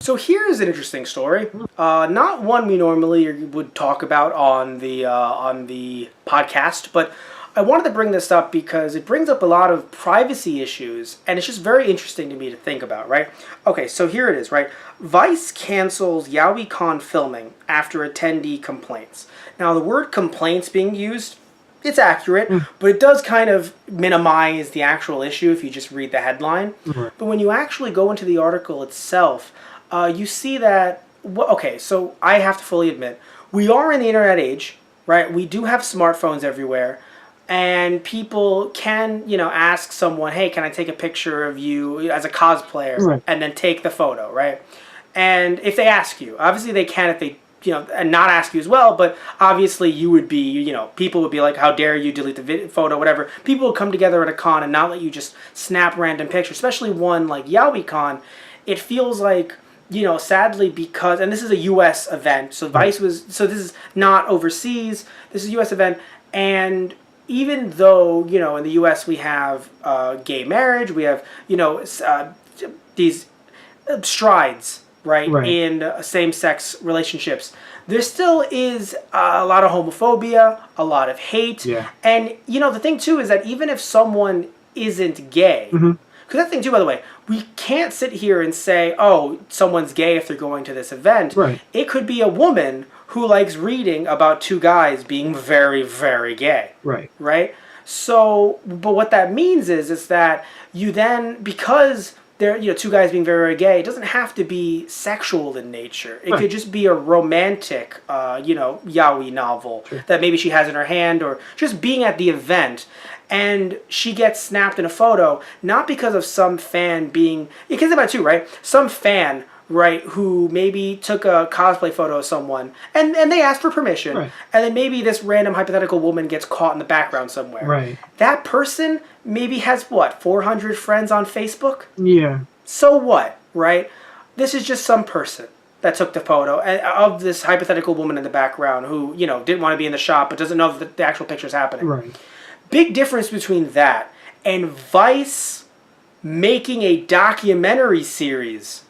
So here's an interesting story. Not one we normally would talk about on the podcast, but I wanted to bring this up because it brings up a lot of privacy issues, and it's just very interesting to me to think about. Right? Okay, so here it is. Right? Vice cancels YaoiCon filming after attendee complaints. Now the word complaints being used, it's accurate, but it does kind of minimize the actual issue if you just read the headline. Right. But when you actually go into the article itself, you see that, okay, so I have to fully admit, we are in the internet age, right? We do have smartphones everywhere, and people can, ask someone, hey, can I take a picture of you as a cosplayer? Right. And then take the photo, right? And if they ask you, obviously they can if they, and not ask you as well, but obviously you would be, people would be like, how dare you delete the photo, whatever. People would come together at a con and not let you just snap random pictures, especially one like YaoiCon. It feels like, sadly, because, and this is a U.S. event, so Vice so this is not overseas, this is a U.S. event, and even though, in the U.S. we have gay marriage, we have, these strides, right. In same-sex relationships, there still is a lot of homophobia, a lot of hate, and, the thing, too, is that even if someone isn't gay, because that thing, too, by the way, we can't sit here and say, oh, someone's gay if they're going to this event. Right. It could be a woman who likes reading about two guys being very, very gay. Right. Right? So, but what that means is that you then, because they're, two guys being very, very gay, it doesn't have to be sexual in nature. It could just be a romantic, yaoi novel that maybe she has in her hand, or just being at the event. And she gets snapped in a photo, not because of some fan being... You can think about it too, right? Some fan, right, who maybe took a cosplay photo of someone, and they asked for permission, and then maybe this random hypothetical woman gets caught in the background somewhere. Right. That person maybe has, 400 friends on Facebook? Yeah. So what, right? This is just some person that took the photo of this hypothetical woman in the background who, didn't want to be in the shop but doesn't know that the actual picture's happening. Right. Big difference between that and Vice making a documentary series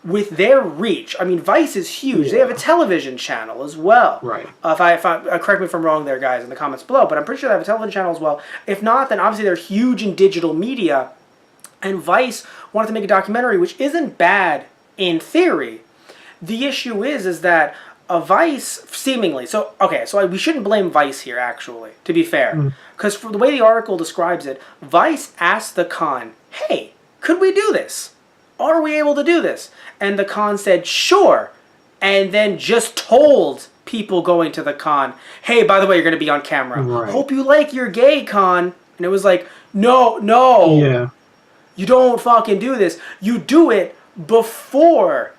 with their reach. I mean, Vice is huge. They have a television channel as well. Right. If I correct me if I'm wrong there, guys, in the comments below, but I'm pretty sure they have a television channel as well. If not, then obviously they're huge in digital media. And Vice wanted to make a documentary, which isn't bad in theory. The issue is that a Vice, seemingly, so we shouldn't blame Vice here, actually, to be fair. Because for the way the article describes it, Vice asked the con, hey, could we do this? Are we able to do this? And the con said, sure. And then just told people going to the con, hey, by the way, you're going to be on camera. Right. Hope you like your gay con. And it was like, no. Yeah. You don't fucking do this. You do it before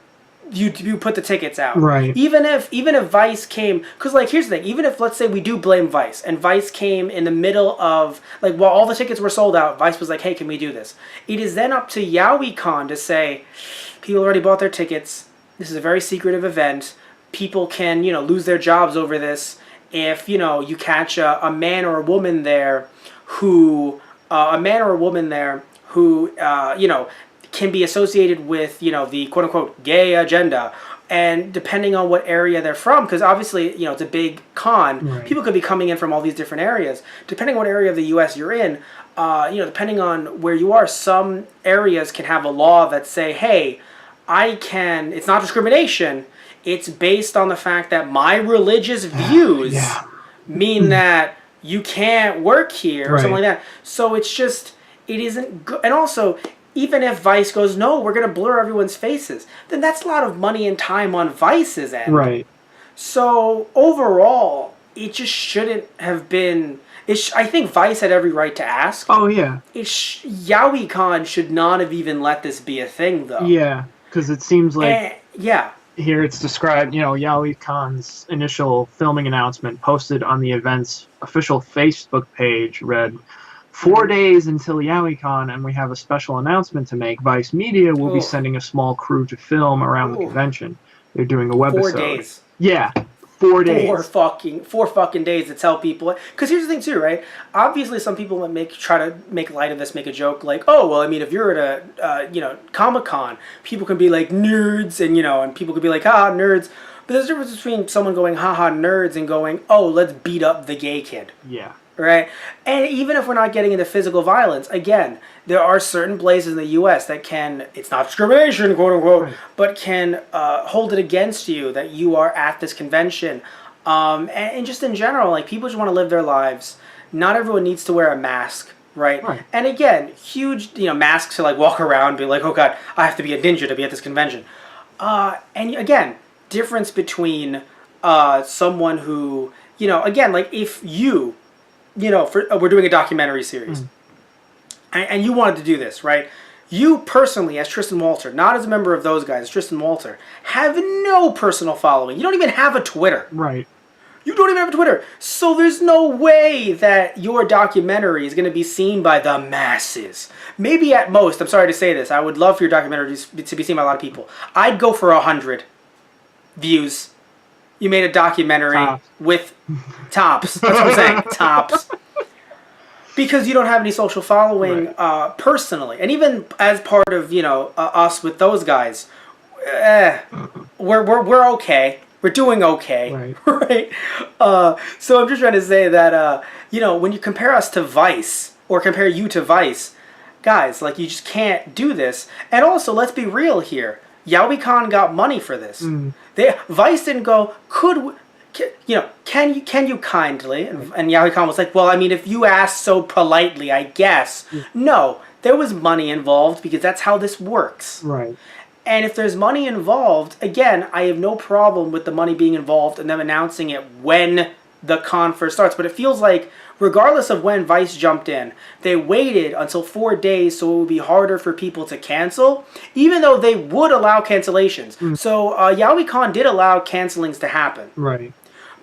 you put the tickets out. Right. Even if Vice came, because here's the thing, even if, let's say, we do blame Vice, and Vice came in the middle of, while all the tickets were sold out, Vice was like, hey, can we do this? It is then up to YaoiCon to say, people already bought their tickets, this is a very secretive event, people can, lose their jobs over this, if, you catch a man or a woman there who, can be associated with, the quote-unquote gay agenda. And depending on what area they're from, because obviously, it's a big con, people could be coming in from all these different areas. Depending on what area of the U.S. you're in, depending on where you are, some areas can have a law that say, hey, it's not discrimination, it's based on the fact that my religious views mean that you can't work here, or something like that. So it's just, it isn't good. And also, even if Vice goes, no, we're going to blur everyone's faces, then that's a lot of money and time on Vice's end. Right. So overall, it just shouldn't have been... I think Vice had every right to ask. Oh, yeah. YaoiCon should not have even let this be a thing, though. Yeah, because it seems like... yeah. Here it's described, YaoiCon's initial filming announcement posted on the event's official Facebook page read, 4 days until YaoiCon, and we have a special announcement to make. Vice Media will be sending a small crew to film around the convention. They're doing a webisode. 4 days. Yeah, 4 days. 4 fucking days to tell people. Because here's the thing too, right? Obviously, some people that try to make light of this, make a joke like, "Oh, well, I mean, if you're at a Comic-Con, people can be like nerds, and people could be like, ah, nerds." But there's a difference between someone going, haha, nerds, and going, oh, let's beat up the gay kid. Yeah. Right? And even if we're not getting into physical violence, again, there are certain places in the U.S. that can, it's not discrimination, quote unquote, right, but can hold it against you that you are at this convention. And just in general, like, people just want to live their lives. Not everyone needs to wear a mask. Right? And again, huge, masks to like walk around and be like, oh God, I have to be a ninja to be at this convention. And again, difference between someone who, again, like if we're doing a documentary series and you wanted to do this, right? You personally, as Tristan Walter, not as a member of those guys, Tristan Walter, have no personal following. You don't even have a Twitter. Right. You don't even have a Twitter. So there's no way that your documentary is going to be seen by the masses. Maybe at most, I'm sorry to say this, I would love for your documentary to be seen by a lot of people. I'd go for 100 views. You made a documentary with tops. That's what I'm saying. Tops. Because you don't have any social following personally. And even as part of, us with those guys, we're okay. We're doing okay, right? So I'm just trying to say that, when you compare us to Vice, or compare you to Vice, guys, like, you just can't do this. And also, let's be real here. YaoiCon got money for this. Vice didn't go, can you kindly? And YaoiCon was like, well, I mean, if you ask so politely, I guess. No, there was money involved because that's how this works. Right. And if there's money involved, again, I have no problem with the money being involved and them announcing it when the con first starts. But it feels like, regardless of when Vice jumped in, they waited until 4 days so it would be harder for people to cancel, even though they would allow cancellations. So YaoiCon did allow cancelings to happen. Right.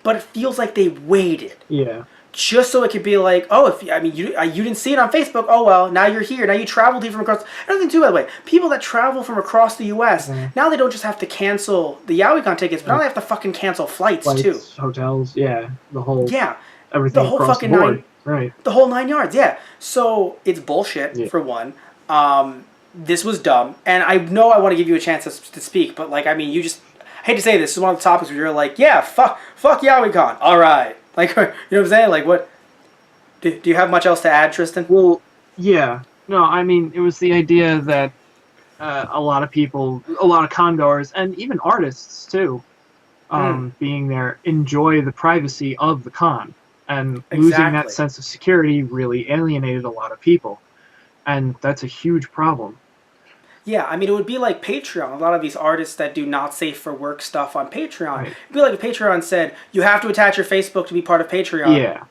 But it feels like they waited. Yeah. Just so it could be like, oh, you didn't see it on Facebook. Oh well, now you're here. Now you traveled here from across. Another thing too, by the way, people that travel from across the U.S. Now they don't just have to cancel the YaoiCon tickets, but now they have to fucking cancel flights too. Hotels, the whole the everything whole across fucking the board. Right. The whole 9 yards. Yeah. So it's bullshit for one. This was dumb, and I know I want to give you a chance to speak, but like, I mean, you just, I hate to say this is one of the topics where you're like, yeah, fuck YaoiCon. All right. Like, you know what I'm saying? Like, what? Do you have much else to add, Tristan? Well, yeah. No, I mean, it was the idea that a lot of people, a lot of congoers, and even artists, too, being there, enjoy the privacy of the con. And losing that sense of security really alienated a lot of people. And that's a huge problem. Yeah, I mean, it would be like Patreon. A lot of these artists that do not safe for work stuff on Patreon. It'd be like if Patreon said, you have to attach your Facebook to be part of Patreon. Yeah.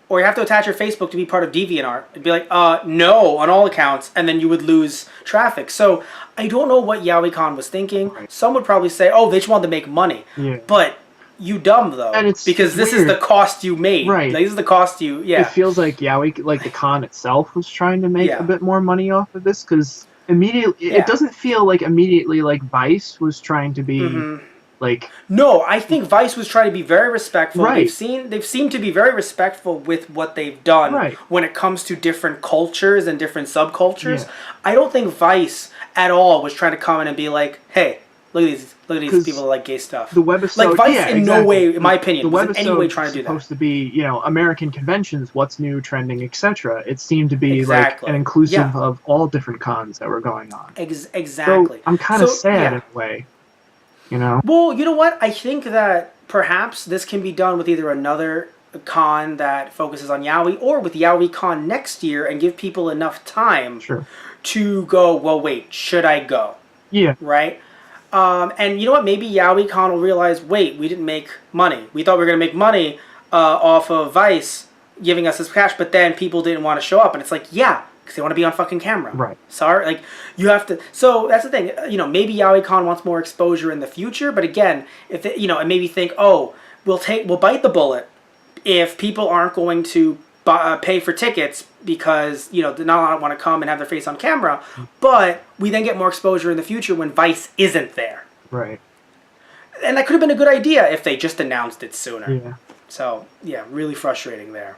Or you have to attach your Facebook to be part of DeviantArt. It'd be like, no, on all accounts, and then you would lose traffic. So I don't know what YaoiCon was thinking. Some would probably say, oh, they just wanted to make money. Yeah. But you dumb, though. And because this is the cost you made. Right. Like, this is the cost you, It feels like the con itself was trying to make a bit more money off of this, because immediately, it doesn't feel like immediately like Vice was trying to be like. No, I think Vice was trying to be very respectful. Right. They've seemed to be very respectful with what they've done when it comes to different cultures and different subcultures. Yeah. I don't think Vice at all was trying to come in and be like, hey, look at these people that like gay stuff. The webisode, like Vice no way, in my opinion, was in any way trying to do that. Supposed to be, American conventions, what's new, trending, etc. It seemed to be like an inclusive of all different cons that were going on. Exactly. So I'm kind of sad in a way, Well, you know what? I think that perhaps this can be done with either another con that focuses on Yaoi, or with YaoiCon next year, and give people enough time to go, well, wait, should I go? Yeah. Right? And you know what? Maybe YaoiCon will realize, wait, we didn't make money. We thought we were going to make money off of Vice giving us this cash, but then people didn't want to show up. And it's like, yeah, because they want to be on fucking camera. Right. Sorry. Like, you have to... So, that's the thing. Maybe YaoiCon wants more exposure in the future, but again, if they, and maybe think, oh, we'll bite the bullet if people aren't going to pay for tickets because, not a lot want to come and have their face on camera, but we then get more exposure in the future when Vice isn't there. Right. and that could have been a good idea if they just announced it sooner. Yeah. So, yeah, really frustrating there.